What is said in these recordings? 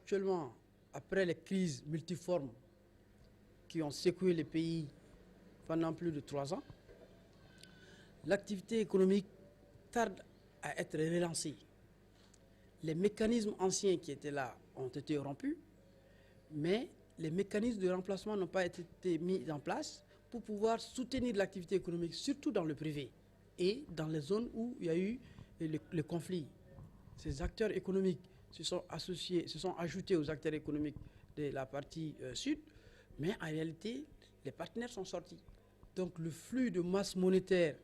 actuellement, après les crises multiformes qui ont secoué les pays pendant plus de 3 ans, l'activité économique tarde à être relancée. Les mécanismes anciens qui étaient là ont été rompus, mais les mécanismes de remplacement n'ont pas été mis en place pour pouvoir soutenir l'activité économique, surtout dans le privé et dans les zones où il y a eu le conflit. Ces acteurs économiques se sont ajoutés aux acteurs économiques de la partie sud, mais en réalité, les partenaires sont sortis. Donc le flux de masse monétaire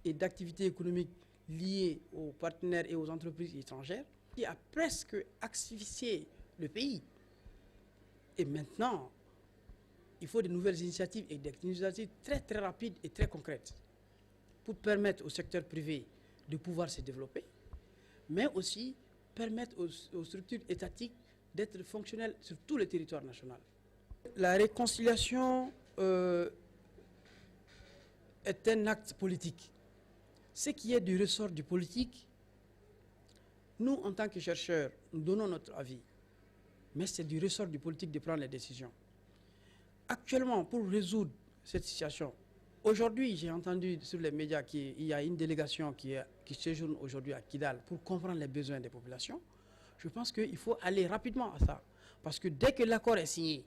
et d'activité économique liées aux partenaires et aux entreprises étrangères qui a presque asphyxié le pays. Et maintenant, il faut de nouvelles initiatives et des initiatives très très rapides et très concrètes pour permettre au secteur privé de pouvoir se développer, mais aussi permettre aux structures étatiques d'être fonctionnelles sur tout le territoire national. La réconciliation est un acte politique. Ce qui est du ressort du politique, nous, en tant que chercheurs, nous donnons notre avis, mais c'est du ressort du politique de prendre les décisions. Actuellement, pour résoudre cette situation, aujourd'hui, j'ai entendu sur les médias qu'il y a une délégation qui séjourne aujourd'hui à Kidal pour comprendre les besoins des populations. Je pense qu'il faut aller rapidement à ça, parce que dès que l'accord est signé,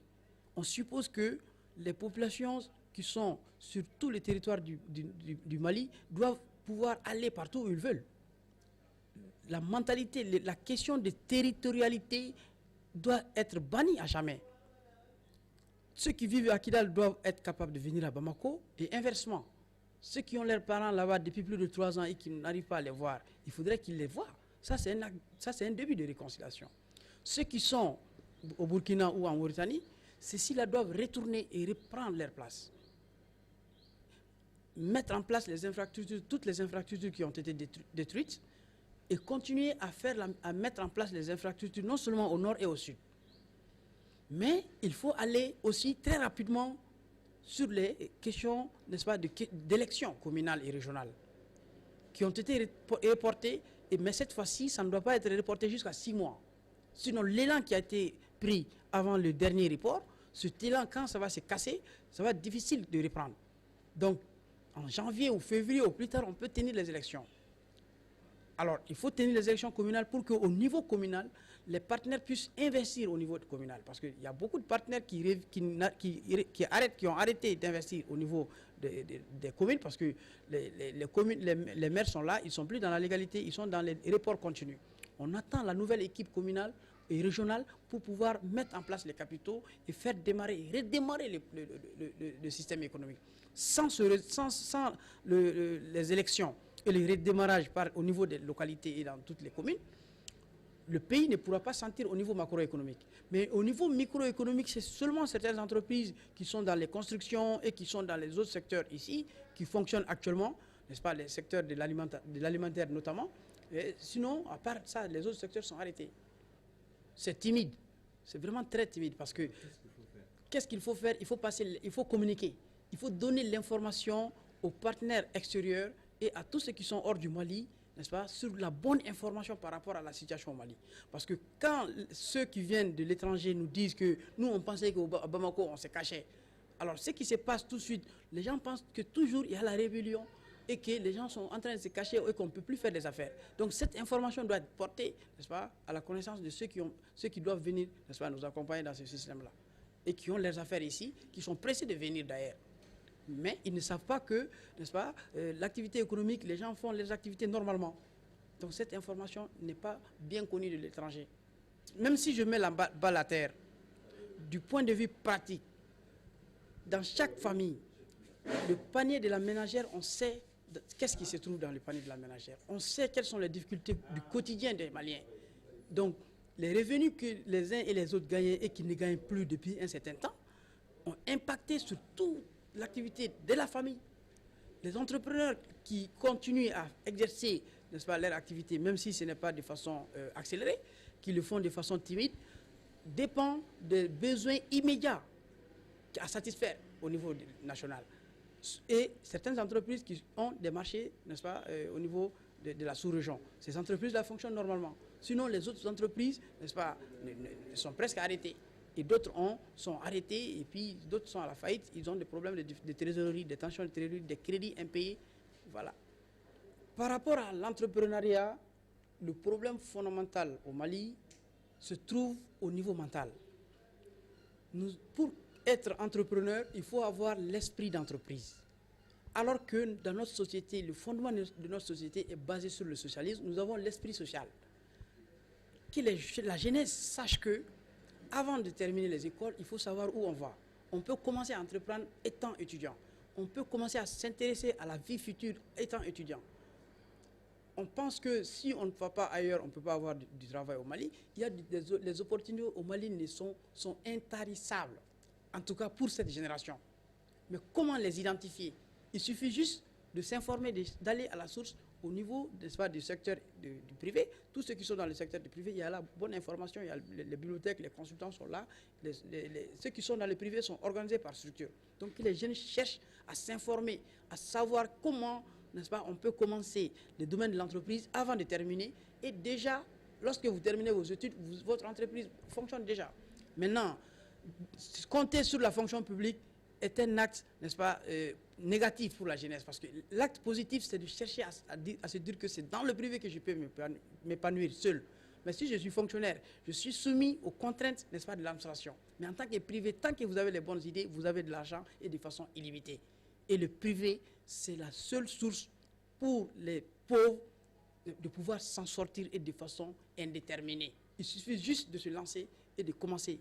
on suppose que les populations qui sont sur tous les territoires du Mali doivent pouvoir aller partout où ils veulent. La mentalité, la question de territorialité doit être bannie à jamais. Ceux qui vivent à Kidal doivent être capables de venir à Bamako et inversement. Ceux qui ont leurs parents là-bas depuis plus de 3 ans et qui n'arrivent pas à les voir, il faudrait qu'ils les voient. Ça, c'est un début de réconciliation. Ceux qui sont au Burkina ou en Mauritanie, ceux-ci-là doivent retourner et reprendre leur place. Mettre en place les infrastructures, toutes les infrastructures qui ont été détruites et continuer à mettre en place les infrastructures non seulement au nord et au sud. Mais il faut aller aussi très rapidement sur les questions, n'est-ce pas, d'élections communales et régionales qui ont été reportées, mais cette fois-ci, ça ne doit pas être reporté jusqu'à 6 mois. Sinon, l'élan qui a été pris avant le dernier report, cet élan, quand ça va se casser, ça va être difficile de reprendre. Donc, en janvier ou février ou plus tard, on peut tenir les élections. Alors, il faut tenir les élections communales pour qu'au niveau communal, les partenaires puissent investir au niveau communal. Parce qu'il y a beaucoup de partenaires qui ont arrêté d'investir au niveau des communes parce que les maires sont là, ils ne sont plus dans la légalité, ils sont dans les reports continus. On attend la nouvelle équipe communale et régionale pour pouvoir mettre en place les capitaux et faire redémarrer le système économique. Sans les élections et le redémarrage au niveau des localités et dans toutes les communes, le pays ne pourra pas sentir au niveau macroéconomique. Mais au niveau microéconomique, c'est seulement certaines entreprises qui sont dans les constructions et qui sont dans les autres secteurs ici, qui fonctionnent actuellement, n'est-ce pas, les secteurs de l'alimentaire notamment. Et sinon, à part ça, les autres secteurs sont arrêtés. C'est timide. C'est vraiment très timide parce que qu'est-ce qu'il faut faire? Il faut communiquer. Il faut donner l'information aux partenaires extérieurs et à tous ceux qui sont hors du Mali, n'est-ce pas, sur la bonne information par rapport à la situation au Mali. Parce que quand ceux qui viennent de l'étranger nous disent que nous, on pensait qu'à Bamako, on se cachait. Alors, ce qui se passe tout de suite, les gens pensent que toujours il y a la rébellion et que les gens sont en train de se cacher et qu'on ne peut plus faire des affaires. Donc, cette information doit être portée, n'est-ce pas, à la connaissance de ceux qui doivent venir, n'est-ce pas, nous accompagner dans ce système-là. Et qui ont leurs affaires ici, qui sont pressés de venir d'ailleurs. Mais ils ne savent pas que, n'est-ce pas, l'activité économique, les gens font leurs activités normalement. Donc cette information n'est pas bien connue de l'étranger. Même si je mets la balle à terre, du point de vue pratique, dans chaque famille, le panier de la ménagère, on sait qu'est-ce qui se trouve dans le panier de la ménagère. On sait quelles sont les difficultés du quotidien des Maliens. Donc les revenus que les uns et les autres gagnaient et qui ne gagnent plus depuis un certain temps ont impacté sur toute l'activité de la famille. Les entrepreneurs qui continuent à exercer, n'est-ce pas, leur activité, même si ce n'est pas de façon accélérée, qui le font de façon timide, dépendent des besoins immédiats à satisfaire au niveau national. Et certaines entreprises qui ont des marchés, n'est-ce pas, au niveau de la sous-région. Ces entreprises-là fonctionnent normalement. Sinon, les autres entreprises, n'est-ce pas, sont presque arrêtées. Et d'autres sont arrêtés, et puis d'autres sont à la faillite. Ils ont des problèmes de trésorerie, des tensions de trésorerie, des crédits impayés. Voilà. Par rapport à l'entrepreneuriat, le problème fondamental au Mali se trouve au niveau mental. Pour être entrepreneur, il faut avoir l'esprit d'entreprise. Alors que dans notre société, le fondement de notre société est basé sur le socialisme, nous avons l'esprit social. Que la jeunesse sache que, avant de terminer les écoles, il faut savoir où on va. On peut commencer à entreprendre étant étudiant. On peut commencer à s'intéresser à la vie future étant étudiant. On pense que si on ne va pas ailleurs, on ne peut pas avoir du travail au Mali. Il y a les opportunités au Mali sont intarissables, en tout cas pour cette génération. Mais comment les identifier? Il suffit juste de s'informer, d'aller à la source au niveau du secteur du privé. Tous ceux qui sont dans le secteur du privé, il y a la bonne information, il y a les bibliothèques, les consultants sont là. Ceux qui sont dans le privé sont organisés par structure. Donc les jeunes cherchent à s'informer, à savoir comment, n'est-ce pas, on peut commencer le domaine de l'entreprise avant de terminer. Et déjà, lorsque vous terminez vos études, votre entreprise fonctionne déjà. Maintenant, compter sur la fonction publique est un acte, n'est-ce pas, négatif pour la jeunesse. Parce que l'acte positif, c'est de chercher à se dire que c'est dans le privé que je peux m'épanouir seul. Mais si je suis fonctionnaire, je suis soumis aux contraintes, n'est-ce pas, de l'administration. Mais en tant que privé, tant que vous avez les bonnes idées, vous avez de l'argent et de façon illimitée. Et le privé, c'est la seule source pour les pauvres de pouvoir s'en sortir et de façon indéterminée. Il suffit juste de se lancer et de commencer.